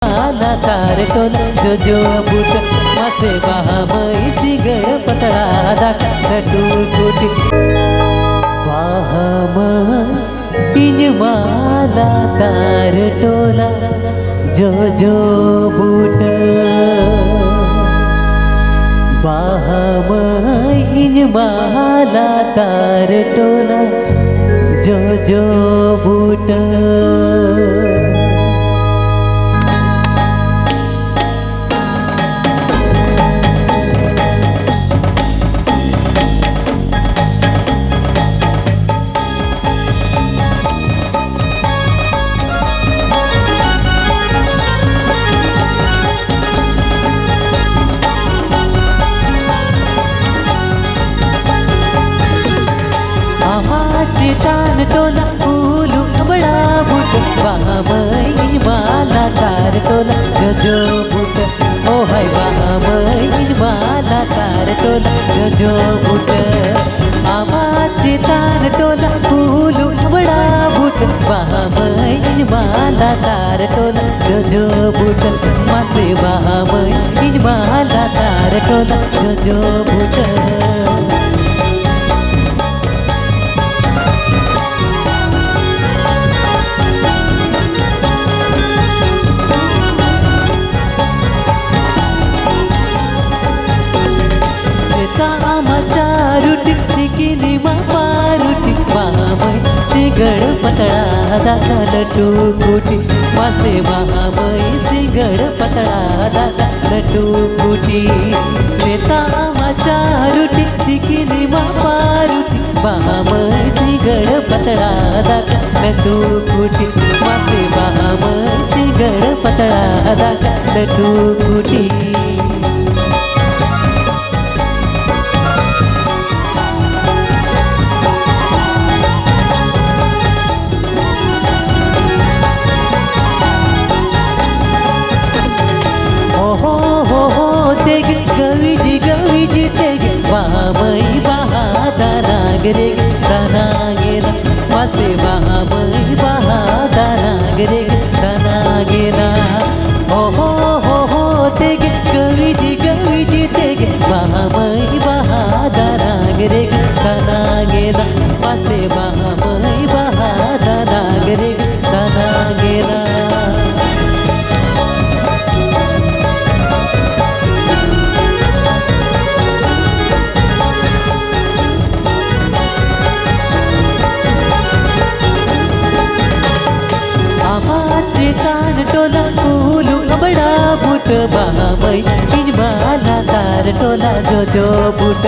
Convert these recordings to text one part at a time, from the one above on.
आला तार टोला जो जो बूट मासे बाहामई चिगळ पतळा दाट नटू कुटी बाहामई माला तार टोला जो जो बूट बाहामई माला तार टोला जो जो बूट तान टोला फूलू बड़ा बूट बाहामई माला तार टोला जो जो बूट ओ हाय बाहामई माला तार टोला जो जो बूट आमाचे तान टोला फूलू बड़ा बूट बाहामई माला तार टोला जो जो बूट मासे बाहामई माला तार टोला जो जो बूट रुटी तिकिनी मारुटी बाहामई चिगळ पतळा दाटा लटू कुटी मासे बाहामई चिगळ पतळा दाटा लटू कुटी सेता माचा रुटी तिकिनी मारुटी बाहामई चिगळ पतळा दाटा लटू कुटी मासे बाहामई चिगळ पतळा दाटा लटू कुटी गवीजी तेगे बाहामई बहादा नागरे दानागेरा मासे बाहामई बहादा नागरे दानागेरा हो तेगे गवीजी तेगे बाहामई बहादा नागरे दानागेरा मासे बाहामई बहादा नागरे दानागेरा तान टोला फूलू बड़ा बूट बाहामई माला तार टोला जो जो बूट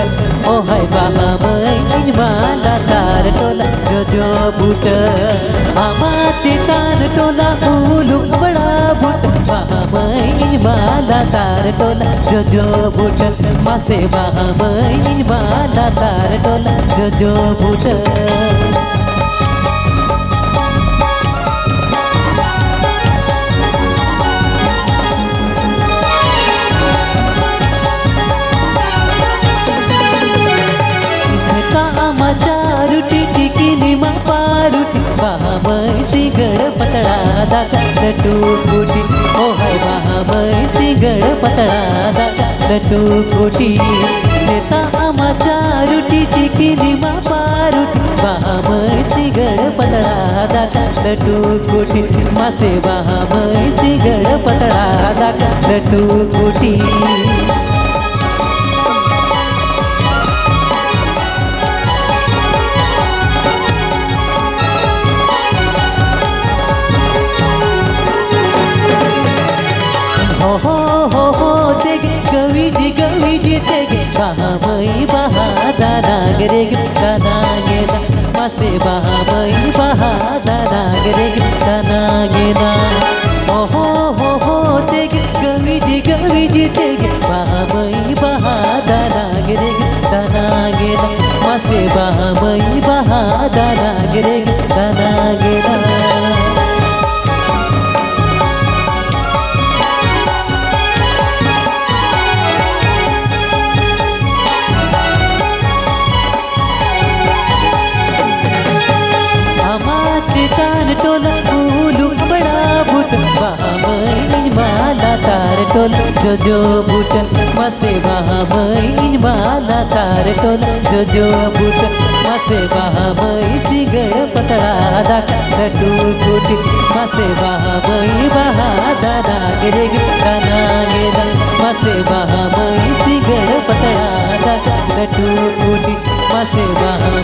ओ हाय बाहामई माला तार टोला जो जो बूट आमाचे तान टोला फूलू बड़ा बूट बाहामई माला तार टोला जो जो बूट मासे बाहामई माला तार टोला जो जो बूट रुटी तिकिनी मारुटी बाहामई चिगळ पतळा दाटा लटू कुटी ओ हाय बाहामई चिगळ पतळा दाटा लटू कुटी सेता आमाचा रुटी तिकिनी मारुटी बाहामई चिगळ पतळा दाटा लटू कुटी मासे बाहामई चिगळ पतळा दाटा लटू कुटी हो तेगे गवीजी तेगे बाहामई बहादा नागरे दानागेरा मासे बाहामई बहादा नागरे दानागेरा हो तेगे गवीजी तेगे बाहामई बहादा नागरे दानागेरा मासे बाहामई बहादा नागरे दानागेरा तान टोला फूलू बड़ा बूट बाहामई टोल जो जो बुट मासे बाहामै माला तार टोल जो जो बुट मासे बाहामै सिगड पतळा दाखा नटून बुटी मासे बाहामै बहा दाना गे दाना गेला मासे बाहामै सिगड पतळा दाखा नटून बुटी मासे बाहा